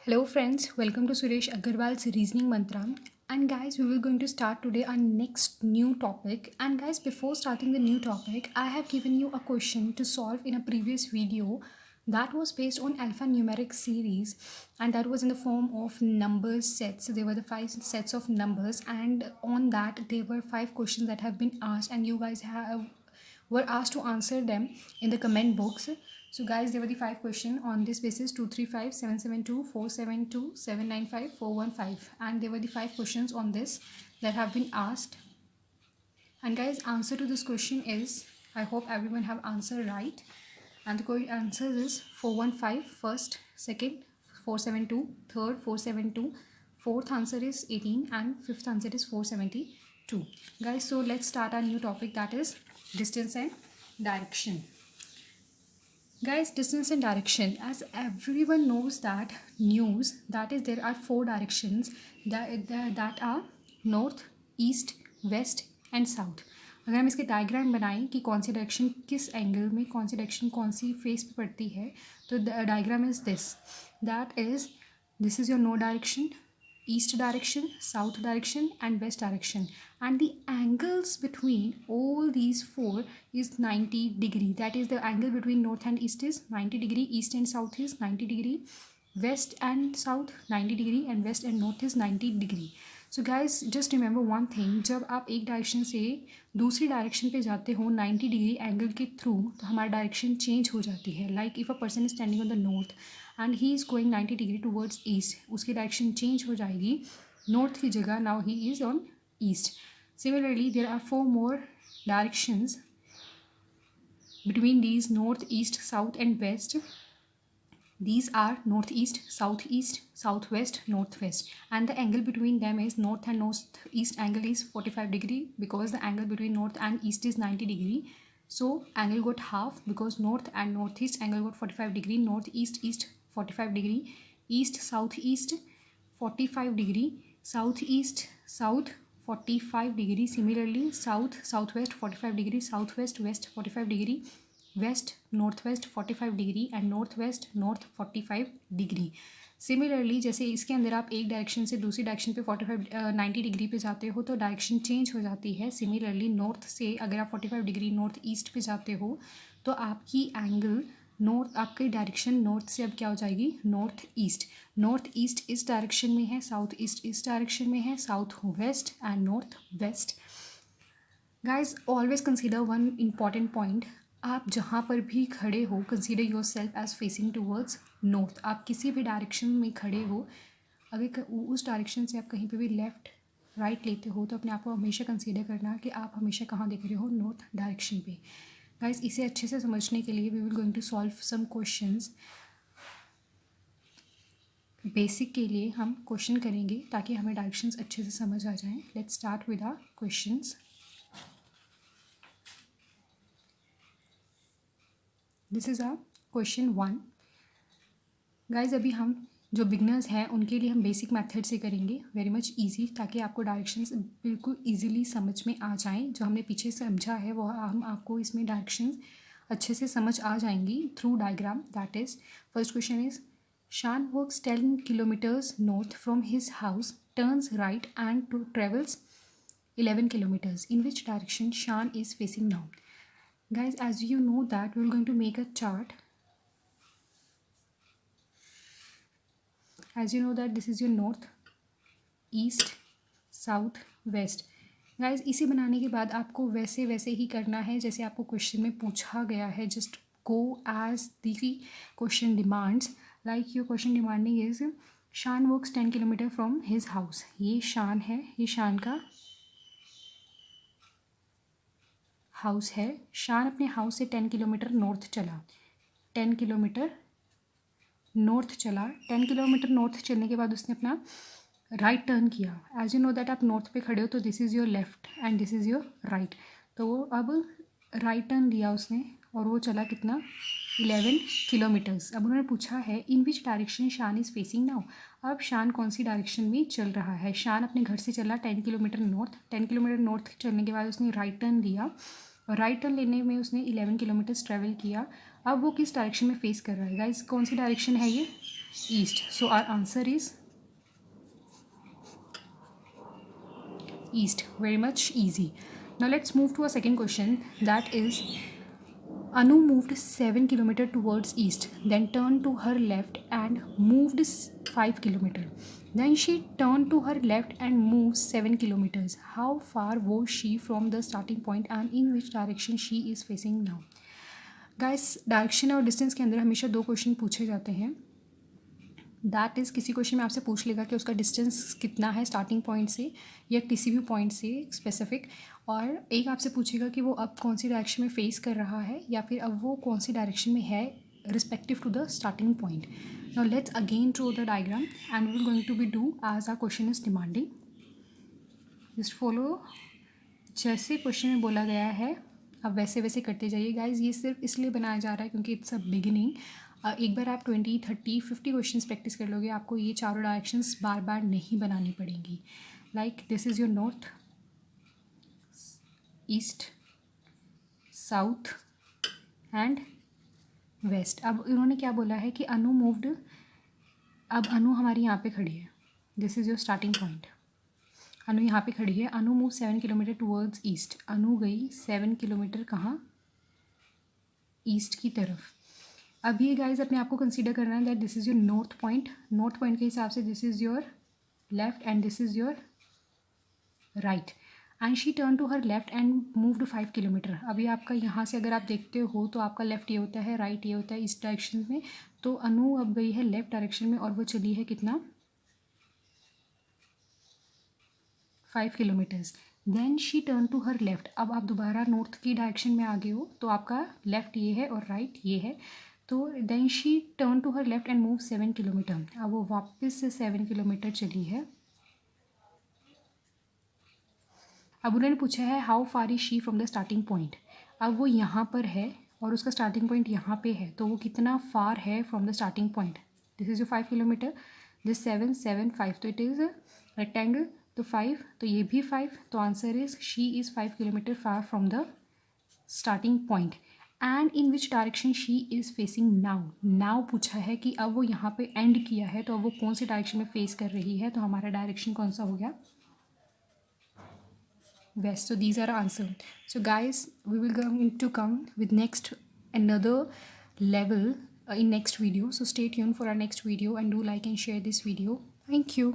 Hello friends, welcome to Suresh Agarwal's Reasoning Mantra. And guys, we will going to start today our next new topic. And guys, before starting the new topic, I have given you a question to solve in a previous video that was based on alphanumeric series, and that was in the form of numbers sets. There were the five sets of numbers, and on that there were five questions that have been asked, and you guys have were asked to answer them in the comment box. So guys, there were the five questions on this basis: 235, 772, 472, 795, 415, and there were the five questions on this that have been asked. And guys, answer to this question is, I hope everyone have answered right. And the answer is 415 first, second 472, third 472, fourth answer is 18, and fifth answer is 472. Guys, so let's start our new topic, that is distance and direction. Guys, distance and direction, as everyone knows that news, that is there are four directions that are north, east, west and south. अगर हम इसके diagram बनाएं कि कौन सी direction किस angle में, कौन सी direction कौन सी फेस पे पड़ती है, तो diagram is this, that is this is your north direction, east direction, south direction and west direction, and the angles between all these four is 90 degree. That is, the angle between north and east is 90 degree, east and south is 90 degree, west and south 90 degree, and west and north is 90 degree. So guys just remember one thing, जब आप एक direction से दूसरी direction पे जाते हो 90 degree angle के through, तो हमारी डायरेक्शन चेंज हो जाती है. Like if a person is standing on the north and he is going 90 degree towards east, उसकी डायरेक्शन चेंज हो जाएगी. नॉर्थ की जगह now he is on east. Similarly there are four more directions between these north, east, south and west. These are northeast, southeast, southwest, northwest, and the angle between them is north and northeast angle is 45 degree, because the angle between north and east is 90 degree. So angle got half, because north and northeast angle got 45 degree, northeast east 45 degree, east southeast 45 degree, southeast south 45 degree. Similarly, south southwest 45 degree, southwest west 45 degree, west north-waste 45 degree and north west north 45 degree. Similarly जैसे इसके अंदर आप एक direction से दूसरी direction पे 90 degree पे जाते हो तो डायरेक्शन चेंज हो जाती है. सिमिलरली नॉर्थ से अगर आप 45 डिग्री नॉर्थ ईस्ट पे जाते हो तो आपकी एंगल नॉर्थ, आपकी डायरेक्शन नॉर्थ से अब क्या हो जाएगी, नॉर्थ ईस्ट. नॉर्थ ईस्ट इस डायरेक्शन में है, साउथ ईस्ट इस डायरेक्शन में है, south west and north west. Guys always consider one important point, आप जहाँ पर भी खड़े हो consider yourself as facing towards north. आप किसी भी डायरेक्शन में खड़े हो, अगर उस डायरेक्शन से आप कहीं पे भी लेफ़्ट राइट लेते हो तो अपने आप को हमेशा कंसीडर करना कि आप हमेशा कहाँ देख रहे हो, नॉर्थ डायरेक्शन पे. गाइस इसे अच्छे से समझने के लिए we will going to solve some questions. Basic के लिए हम क्वेश्चन करेंगे ताकि हमें डायरेक्शंस अच्छे से समझ आ जाएँ. Let's start with our questions. This is a question 1. Guys अभी हम जो बिगनर्स हैं उनके लिए हम बेसिक मेथड से करेंगे, वेरी मच इजी, ताकि आपको डायरेक्शंस बिल्कुल इजीली समझ में आ जाएं. जो हमने पीछे समझा है वो हम आपको इसमें डायरेक्शंस अच्छे से समझ आ जाएंगी through diagram. That is first question is, Shan works 10 kilometres north from his house, turns right and travels 11 kilometers. In which direction Shan is facing now? Guys, as you know that we are going to make a chart. As you know that this is your north, east, south, west. Guys इसे बनाने के बाद आपको वैसे वैसे ही करना है जैसे आपको क्वेश्चन में पूछा गया है. Just go as the question demands. Like your question demanding is Shan works 10 kilometre from his house. ये शान है, ये शान का हाउस है. शान अपने हाउस से 10 किलोमीटर नॉर्थ चला. 10 किलोमीटर नॉर्थ चला. 10 किलोमीटर नॉर्थ चलने के बाद उसने अपना राइट टर्न किया. एज यू नो दैट आप नॉर्थ पे खड़े हो तो this is your left and this is your right. तो वो अब राइट टर्न लिया उसने और वो चला कितना, 11 किलोमीटर्स. अब उन्होंने पूछा है इन विच डायरेक्शन शान इज़ फेसिंग नाउ. अब शान कौन सी डायरेक्शन में चल रहा है. शान अपने घर से चला 10 किलोमीटर नॉर्थ. 10 किलोमीटर नॉर्थ चलने के बाद उसने राइट टर्न लिया और राइट टर्न लेने में उसने 11 किलोमीटर्स ट्रैवल किया. अब वो किस डायरेक्शन में फेस कर रहा है गाइज, कौन सी डायरेक्शन है ये, east. So our answer is east. Very much easy. Now let's move to a second question, that is Anu moved 7 kilometers towards east, then turned to her left and moved 5 kilometers. Then she turned to her left and moved 7 kilometers. How far was she from the starting point and in which direction she is facing now? Guys, direction और distance के अंदर हमेशा दो question पूछे जाते हैं. That is किसी question में आपसे पूछ लेगा कि उसका डिस्टेंस कितना है स्टार्टिंग पॉइंट से या किसी भी पॉइंट से स्पेसिफिक, और एक आपसे पूछेगा कि वो अब कौन सी डायरेक्शन में फेस कर रहा है या फिर अब वो कौन सी डायरेक्शन में है respective to the starting point. Now let's again draw the diagram and we will going to be do as our question is demanding. Just follow जैसे क्वेश्चन में बोला गया है अब वैसे वैसे करते जाइए गाइज. ये सिर्फ इसलिए बनाया जा रहा है क्योंकि इट्स अ बिगिनिंग. एक बार आप 20, 30, 50 क्वेश्चंस प्रैक्टिस कर लोगे, आपको ये चारों डायरेक्शंस बार बार नहीं बनानी पड़ेंगी. Like this is your north, east, south and west. अब इन्होंने क्या बोला है कि अनु मूव्ड, अब अनु हमारी यहाँ पे खड़ी है, this is your starting point. Anu यहाँ पे खड़ी है. Anu move 7 kilometre towards east. Anu गई 7 किलोमीटर कहाँ, ईस्ट की तरफ. अब ये गाइज अपने आप को कंसीडर करना है that this is your north point. North point के हिसाब से this is your left and this is your right. And she turn to her left and moved 5 kilometre. अभी आपका यहाँ से अगर आप देखते हो तो आपका लेफ्ट ये होता है, राइट ये होता है इस डायरेक्शन में. तो अनु अब गई है लेफ्ट डायरेक्शन में और वो चली है कितना, 5 kilometres. Then she turn to her left. अब आप दोबारा नॉर्थ की डायरेक्शन में आ गए हो तो आपका लेफ्ट ये है और राइट ये है. तो then she turn to her left and move 7 kilometre. अब वो वापस से 7 किलोमीटर चली है. अब उन्होंने पूछा है how far is she from the starting point. अब वो यहाँ पर है और उसका स्टार्टिंग पॉइंट यहाँ पे है, तो वो कितना फार है from the starting point. This is your 5 kilometre, this 7, 7, 5, तो इट इज़ रेक्टेंगल, तो 5, तो ये भी 5. तो answer is she is 5 kilometre far from the starting point. And in which direction she is facing now. Now पूछा है कि अब वो यहाँ पे एंड किया है तो अब वो कौन सी डायरेक्शन में फेस कर रही है. तो हमारा डायरेक्शन कौन सा हो गया, west. So these are our answer. So guys, we will going to come with next another level in next video. So stay tuned for our next video and do like and share this video. Thank you.